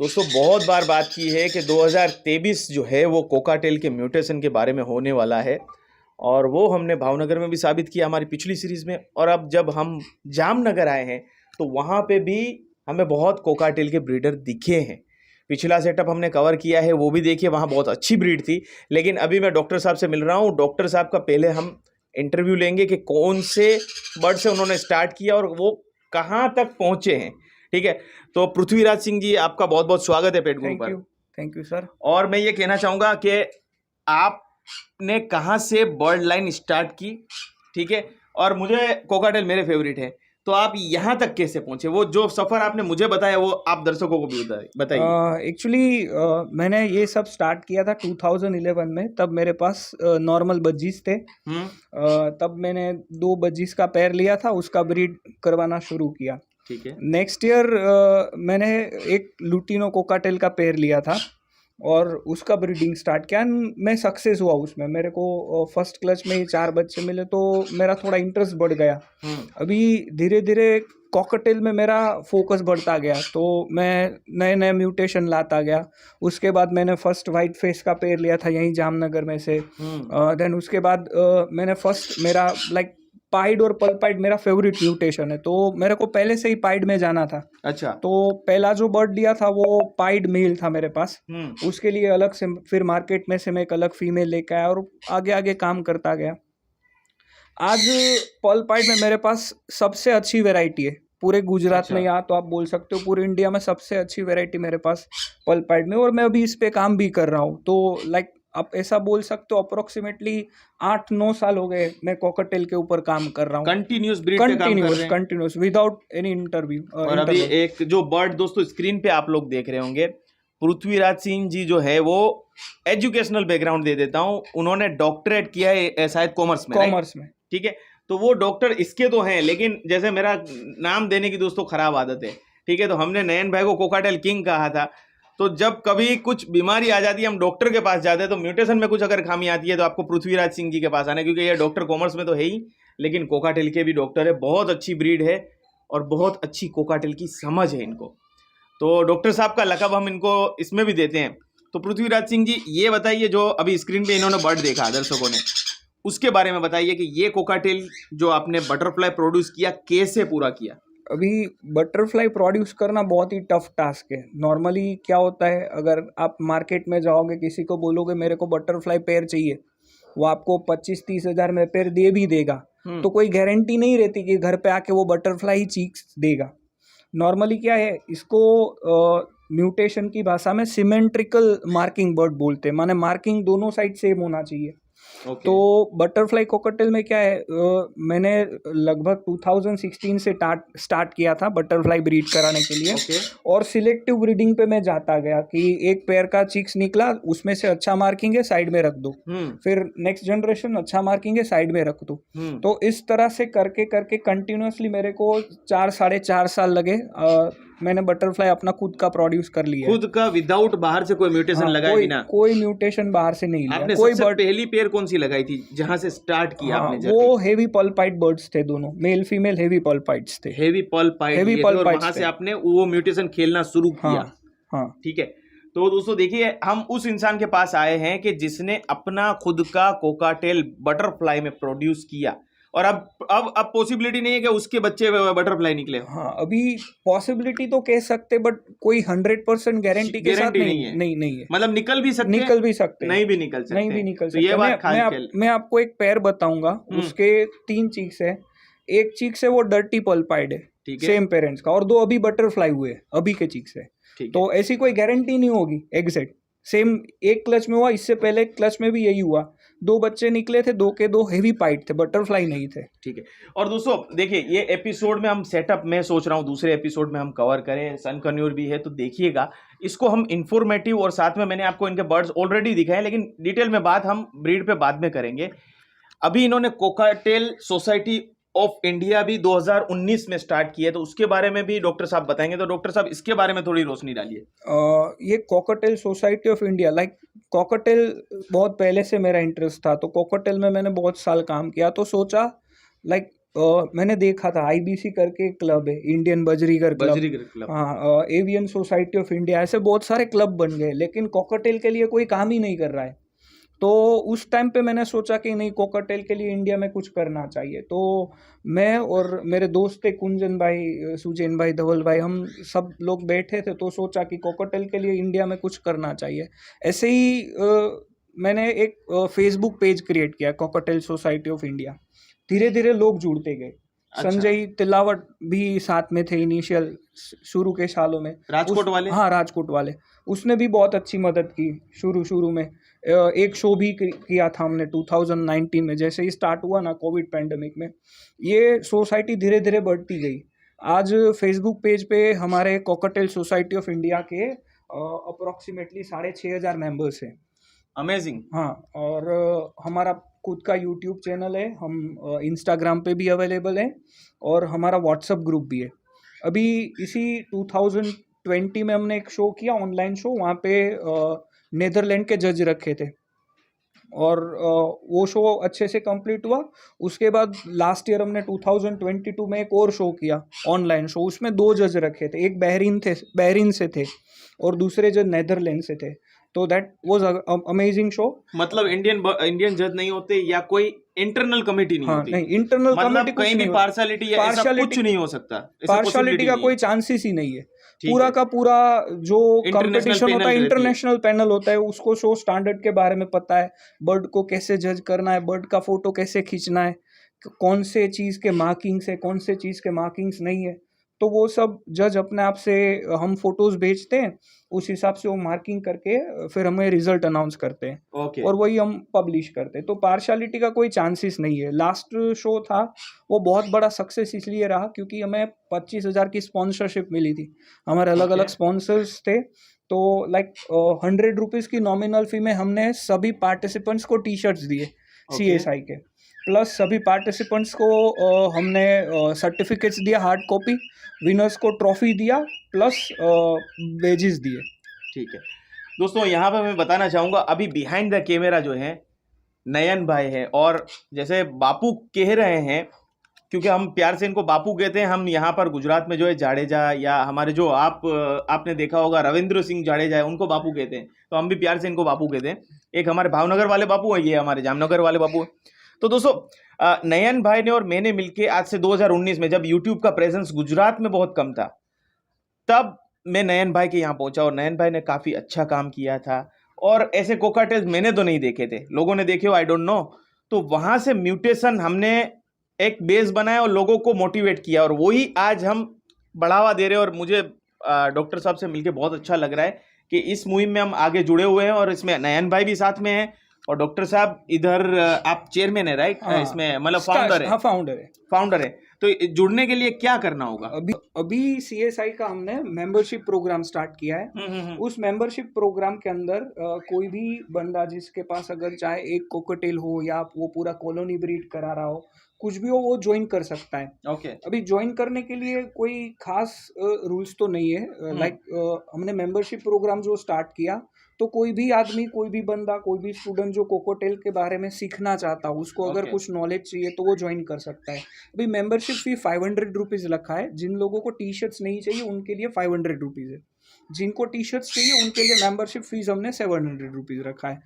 दोस्तों बहुत बार बात की है कि 2023 जो है वो कोकाटेल के म्यूटेशन के बारे में होने वाला है, और वो हमने भावनगर में भी साबित किया हमारी पिछली सीरीज में। और अब जब हम जामनगर आए हैं तो वहाँ पे भी हमें बहुत कोकाटेल के ब्रीडर दिखे हैं। पिछला सेटअप हमने कवर किया है, वो भी देखिए, वहाँ बहुत अच्छी ब्रीड थी। लेकिन अभी मैं डॉक्टर साहब से मिल रहा हूँ। डॉक्टर साहब का पहले हम इंटरव्यू लेंगे कि कौन से बर्ड से उन्होंने स्टार्ट किया और वो कहाँ तक पहुँचे हैं। ठीक है, तो पृथ्वीराज सिंह जी, आपका बहुत बहुत स्वागत है पेट गुरु पर। Thank you sir. और मैं ये कहना चाहूँगा कि आपने कहाँ से बर्ड लाइन स्टार्ट की, ठीक है, और मुझे कोकाटेल मेरे फेवरेट है, तो आप यहाँ तक कैसे पहुंचे? वो जो सफ़र आपने मुझे बताया वो आप दर्शकों को भी बताइए। एक्चुअली मैंने ये सब स्टार्ट किया था 2011 में। तब मेरे पास नॉर्मल बज्जीज थे। तब मैंने 2 बज्जीज का पेयर लिया था, उसका ब्रीड करवाना शुरू किया। ठीक है। नेक्स्ट ईयर मैंने एक लुटिनो कोकाटेल का पेयर लिया था और उसका ब्रीडिंग स्टार्ट किया। मैं सक्सेस हुआ उसमें। मेरे को फर्स्ट क्लच में ही 4 बच्चे मिले तो मेरा थोड़ा इंटरेस्ट बढ़ गया। अभी धीरे धीरे कॉकटेल में मेरा फोकस बढ़ता गया, तो मैं नए नए म्यूटेशन लाता गया। उसके बाद मैंने फर्स्ट वाइट फेस का पेयर लिया था यहीं जामनगर में से। देन उसके बाद मैंने फर्स्ट मेरा पाइड और पल्पाइड मेरा फेवरेट म्यूटेशन है, तो मेरे को पहले से ही पाइड में जाना था। अच्छा। तो पहला जो बर्ड लिया था वो पाइड मेल था मेरे पास। उसके लिए अलग से फिर मार्केट में से मैं एक अलग फीमेल लेकर आया और आगे आगे काम करता गया। आज पल्पाइड में मेरे पास सबसे अच्छी वैरायटी है पूरे गुजरात में, या तो आप बोल सकते हो पूरे इंडिया में सबसे अच्छी वैरायटी मेरे पास पल्पाइड में, और मैं अभी इस पे काम भी कर रहा हूँ। तो आप ऐसा बोल सकते हो अप्रोक्सीमेटली 8-9 साल हो गए मैं कॉकटेल के ऊपर काम कर रहा हूँ। Continuous without any interview. और अभी एक जो बर्ड दोस्तों स्क्रीन पे आप लोग देख रहे होंगे, पृथ्वीराज सिंह जी जो है वो एजुकेशनल बैकग्राउंड दे देता हूँ, उन्होंने डॉक्टरेट किया है शायद कॉमर्स में। ठीक है, तो वो डॉक्टर इसके तो हैं, लेकिन जैसे मेरा नाम देने की दोस्तों खराब आदत है, ठीक है, तो हमने नयन भाई को कोकाटेल किंग कहा था। तो जब कभी कुछ बीमारी आ जाती है हम डॉक्टर के पास जाते हैं, तो म्यूटेशन में कुछ अगर खामी आती है तो आपको पृथ्वीराज सिंह जी के पास आना है, क्योंकि ये डॉक्टर कॉमर्स में तो है ही, लेकिन कोकाटेल के भी डॉक्टर है। बहुत अच्छी ब्रीड है और बहुत अच्छी कोकाटेल की समझ है इनको, तो डॉक्टर साहब का लकब हम इनको इसमें भी देते हैं। तो पृथ्वीराज सिंह जी, ये बताइए, जो अभी स्क्रीन पे इन्होंने बर्ड देखा दर्शकों ने, उसके बारे में बताइए कि ये कोकाटेल जो आपने बटरफ्लाई प्रोड्यूस किया कैसे पूरा किया? अभी बटरफ्लाई प्रोड्यूस करना बहुत ही टफ टास्क है। नॉर्मली क्या होता है, अगर आप मार्केट में जाओगे किसी को बोलोगे मेरे को बटरफ्लाई पेयर चाहिए, वो आपको 25-30 हज़ार में पेयर दे भी देगा, तो कोई गारंटी नहीं रहती कि घर पे आके वो बटरफ्लाई चीक्स देगा। नॉर्मली क्या है, इसको म्यूटेशन की भाषा में सिमेट्रिकल मार्किंग बर्ड बोलते हैं, माने मार्किंग दोनों साइड सेम होना चाहिए। तो बटरफ्लाई कोकाटेल में क्या है, मैंने लगभग 2016 से स्टार्ट किया था बटरफ्लाई ब्रीड कराने के लिए। और सिलेक्टिव ब्रीडिंग पे मैं जाता गया कि एक पेयर का चिक्स निकला, उसमें से अच्छा मार्किंग है साइड में रख दो, फिर नेक्स्ट जनरेशन अच्छा मार्किंग है साइड में रख दो। तो इस तरह से करके करके कंटिन्यूसली मेरे को 4-4.5 साल लगे। मैंने बटरफ्लाई अपना खुद का प्रोड्यूस कर लिया, खुद का, विदाउट बाहर से कोई म्यूटेशन लगाए बिना? कोई म्यूटेशन बाहर से नहीं लिया। आपने सबसे पहली पेयर कौन सी लगाई थी जहां से स्टार्ट किया आपने? वो हेवी पल्पाइड बर्ड्स थे, दोनों मेल फीमेल हेवी पल्पाइड्स थे। हेवी पल्पाइड, और वहां से आपने वो म्यूटेशन खेलना शुरू किया। हाँ, ठीक है। तो दोस्तों देखिए, हम उस इंसान के पास आए हैं कि जिसने अपना खुद का कोकाटेल बटरफ्लाई में प्रोड्यूस किया, और अब पॉसिबिलिटी नहीं है कि उसके बच्चे बटरफ्लाई निकले। हाँ, अभी पॉसिबिलिटी तो कह सकते, बट कोई 100% गारंटी के साथ नहीं है। मतलब निकल भी सकते, नहीं भी निकल सकते। तो ये बात मैं आपको एक पेयर बताऊंगा, उसके 3 चीक्स है। एक चीक्स है वो डर्टी पल्पाइड है, सेम पेरेंट्स का, और 2 अभी बटरफ्लाई हुए अभी के चीक्स है। तो ऐसी कोई गारंटी नहीं होगी एग्जैक्ट सेम। एक क्लच में हुआ, इससे पहले क्लच में भी यही हुआ, 2 बच्चे निकले थे, 2 के 2 हेवी पाइट थे, बटरफ्लाई नहीं थे। ठीक है। और दोस्तों देखिए, ये एपिसोड में हम सेटअप में सोच रहा हूँ दूसरे एपिसोड में हम कवर करें, सन कन्यूर भी है, तो देखिएगा इसको हम इंफॉर्मेटिव, और साथ में मैंने आपको इनके बर्ड्स ऑलरेडी दिखाए, लेकिन डिटेल में बात हम ब्रीड पे बाद में करेंगे। अभी इन्होंने कोकाटेल सोसाइटी ऑफ इंडिया भी 2019 में स्टार्ट किया है, तो उसके बारे में भी डॉक्टर साहब बताएंगे। तो डॉक्टर साहब, इसके बारे में थोड़ी रोशनी डालिए। ये cockatiel society of India, cockatiel बहुत पहले से मेरा इंटरेस्ट था, तो कोकाटेल में मैंने बहुत साल काम किया, तो सोचा मैंने देखा था IBC करके एक क्लब है, इंडियन बजरीगर क्लब। हाँ, एवियन सोसाइटी ऑफ इंडिया, ऐसे बहुत सारे क्लब बन गए, लेकिन कॉकटेल के लिए कोई काम ही नहीं कर रहा है। तो उस टाइम पे मैंने सोचा कि नहीं, कॉकटेल के लिए इंडिया में कुछ करना चाहिए। तो मैं और मेरे दोस्त थे कुंजन भाई, सुजैन भाई, धवल भाई, हम सब लोग बैठे थे, तो सोचा कि कॉकटेल के लिए इंडिया में कुछ करना चाहिए। ऐसे ही मैंने एक फेसबुक पेज क्रिएट किया, कॉकटेल सोसाइटी ऑफ इंडिया। धीरे धीरे लोग जुड़ते गए। अच्छा। संजय तिलावट भी साथ में थे इनिशियल शुरू के सालों में, राजकोट वाले। हाँ, राजकोट वाले। उसने भी बहुत अच्छी मदद की शुरू में। एक शो भी किया था हमने 2019 में, जैसे ही स्टार्ट हुआ ना कोविड पैंडमिक में। ये सोसाइटी धीरे धीरे बढ़ती गई। आज फेसबुक पेज पे हमारे कॉकटेल सोसाइटी ऑफ इंडिया के अप्रोक्सीमेटली 6,500 मेंबर्स हैं। अमेजिंग। हाँ, और हमारा खुद का यूट्यूब चैनल है, हम इंस्टाग्राम पे भी अवेलेबल हैं, और हमारा व्हाट्सएप ग्रुप भी है। अभी इसी 2020 में हमने एक शो किया, ऑनलाइन शो, वहाँ पे नीदरलैंड के जज रखे थे, और वो शो अच्छे से कंप्लीट हुआ। उसके बाद लास्ट ईयर हमने 2022 में एक और शो किया, ऑनलाइन शो। उसमें 2 जज रखे थे, एक बहरीन से थे और दूसरे जज नीदरलैंड से थे। तो दैट वाज अमेजिंग शो। मतलब इंडियन जज नहीं होते, या कोई इंटरनल कमेटी नहीं होती? नहीं, इंटरनल मतलब कमेटी कहीं भी पार्शियलिटी या ऐसा कुछ नहीं हो सकता, पार्शियलिटी का कोई चांसेस ही नहीं है। पूरा का पूरा जो कंपटीशन होता है, इंटरनेशनल पैनल होता है, उसको शो स्टैंडर्ड के बारे में पता है, बर्ड को कैसे जज करना है, बर्ड का फोटो कैसे खींचना है, कौन से चीज़ के मार्किंग्स है, कौन से चीज़ के मार्किंग्स नहीं है। तो वो सब जज अपने आप से, हम फोटोज भेजते हैं, उस हिसाब से वो मार्किंग करके फिर हमें रिजल्ट अनाउंस करते हैं। Okay. और वही हम पब्लिश करते हैं। तो पार्शियलिटी का कोई चांसेस नहीं है। लास्ट शो था वो बहुत बड़ा सक्सेस इसलिए रहा क्योंकि हमें 25,000 की स्पॉन्सरशिप मिली थी। हमारे अलग अलग स्पॉन्सर्स थे। तो लाइक 100 रुपीज़ की नॉमिनल फी में हमने सभी पार्टिसिपेंट्स को टी शर्ट्स दिए CSI के, प्लस सभी पार्टिसिपेंट्स को हमने सर्टिफिकेट्स दिया, हार्ड कॉपी, विनर्स को ट्रॉफी दिया, प्लस वेजेस दिए। ठीक है दोस्तों, यहाँ पर मैं बताना चाहूँगा, अभी बिहाइंड द कैमरा जो है नयन भाई है, और जैसे बापू कह रहे हैं, क्योंकि हम प्यार से इनको बापू कहते हैं। हम यहाँ पर गुजरात में जो है जाडेजा, या हमारे जो आपने देखा होगा रविंद्र सिंह जाडेजा है, उनको बापू कहते हैं। तो हम भी प्यार से इनको बापू कहते हैं। एक हमारे भावनगर वाले बापू है, ये हमारे जामनगर वाले बापू है। तो दोस्तों, नयन भाई ने और मैंने मिलके आज से 2019 में, जब यूट्यूब का प्रेजेंस गुजरात में बहुत कम था, तब मैं नयन भाई के यहाँ पहुंचा, और नयन भाई ने काफ़ी अच्छा काम किया था। और ऐसे कोकाटेल्स मैंने तो नहीं देखे थे, लोगों ने देखे हो, आई डोंट नो। तो वहाँ से म्यूटेशन हमने एक बेस बनाया और लोगों को मोटिवेट किया, और वही आज हम बढ़ावा दे रहे हैं। और मुझे डॉक्टर साहब से मिलके बहुत अच्छा लग रहा है कि इस मुहिम में हम आगे जुड़े हुए हैं, और इसमें नयन भाई भी साथ में हैं, और डॉक्टर साहब इधर आप चेयरमैन है, राइट? इसमें मतलब फाउंडर है। हाँ, फाउंडर है। तो जुड़ने के लिए क्या करना होगा? अभी CSI का हमने मेंबरशिप प्रोग्राम स्टार्ट किया है। उस मेंबरशिप प्रोग्राम के अंदर कोई भी बंदा जिसके पास अगर चाहे एक कोकटेल हो या वो पूरा कॉलोनी ब्रीड करा रहा हो, कुछ भी हो, वो ज्वाइन कर सकता है। ओके। अभी ज्वाइन करने के लिए कोई खास रूल्स तो नहीं है। लाइक हमने मेंबरशिप प्रोग्राम जो स्टार्ट किया, तो कोई भी आदमी, कोई भी बंदा, कोई भी स्टूडेंट जो कोकोटेल के बारे में सीखना चाहता हो, उसको अगर कुछ नॉलेज चाहिए तो वो ज्वाइन कर सकता है। अभी मेंबरशिप फी 500 रुपीज़ रखा है। जिन लोगों को टी शर्ट्स नहीं चाहिए उनके लिए 500 रुपीज़ है। जिनको टी शर्ट्स चाहिए उनके लिए मेंबरशिप फीस हमने 700 रुपीज़ रखा है।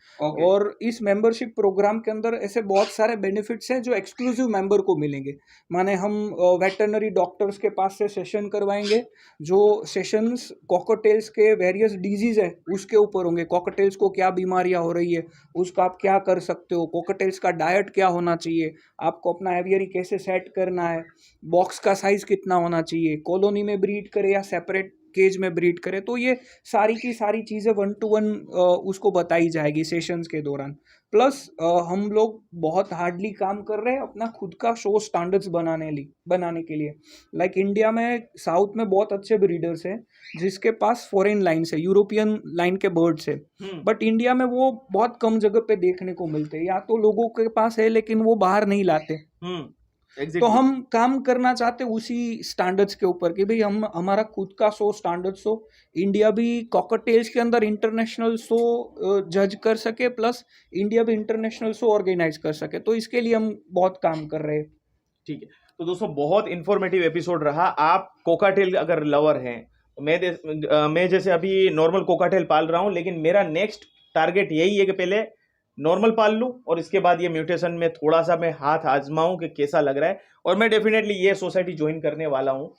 और इस मेंबरशिप प्रोग्राम के अंदर ऐसे बहुत सारे बेनिफिट्स हैं जो एक्सक्लूसिव मेंबर को मिलेंगे। माने हम वेटरनरी डॉक्टर्स के पास से सेशन करवाएंगे, जो सेशंस कॉकटेल्स के वेरियस डिजीज़ है उसके ऊपर होंगे। कॉकटेल्स को क्या बीमारियां हो रही है, उसका आप क्या कर सकते हो, कॉकटेल्स का डाइट क्या होना चाहिए, आपको अपना एवियरी कैसे सेट करना है, बॉक्स का साइज़ कितना होना चाहिए, कॉलोनी में ब्रीड करे या सेपरेट केज में ब्रीड करे। तो ये सारी की सारी चीज़ें 1-to-1 उसको बताई जाएगी सेशंस के दौरान। प्लस हम लोग बहुत हार्डली काम कर रहे हैं अपना खुद का शो स्टैंडर्ड्स बनाने के लिए। लाइक इंडिया में साउथ में बहुत अच्छे ब्रीडर्स हैं जिसके पास फॉरेन लाइन्स है, यूरोपियन लाइन के बर्ड्स है, बट इंडिया में वो बहुत कम जगह पे देखने को मिलते हैं, या तो लोगों के पास है लेकिन वो बाहर नहीं लाते। Exactly. तो हम काम करना चाहते उसी स्टैंडर्ड्स के ऊपर कि भाई हम हमारा खुद का शो स्टैंडर्ड्स हो, इंडिया भी कॉकटेल्स के अंदर इंटरनेशनल शो जज कर सके, प्लस इंडिया भी इंटरनेशनल शो ऑर्गेनाइज कर सके। तो इसके लिए हम बहुत काम कर रहे हैं। ठीक है तो दोस्तों बहुत इन्फॉर्मेटिव एपिसोड रहा। आप कोकाटेल अगर लवर हैं तो मैं जैसे अभी नॉर्मल कोकाटेल पाल रहा हूँ, लेकिन मेरा नेक्स्ट टारगेट यही है कि पहले नॉर्मल पाल लूँ और इसके बाद ये म्यूटेशन में थोड़ा सा मैं हाथ आजमाऊँ कि कैसा लग रहा है। और मैं डेफिनेटली ये सोसाइटी ज्वाइन करने वाला हूँ